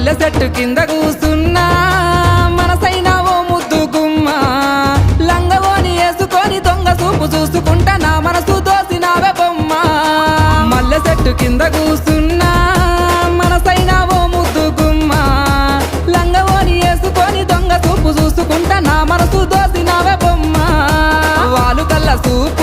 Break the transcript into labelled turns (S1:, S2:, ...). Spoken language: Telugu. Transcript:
S1: మల్లె చెట్టు కింద కూసున్నా మనసైనా ఓ ముద్దు గుమ్మ లంగవోని వేసుకొని దొంగ చూపు చూసుకుంటా నా మనసు దోసినావే బొమ్మ మల్లె చెట్టు కింద కూసున్నా మనసైనా ఓ ముద్దు గుమ్మ లంగవోని వేసుకొని దొంగ చూపు చూసుకుంటా నా మనసు దోసినావే బొమ్మ వాలు కల్ల చూపు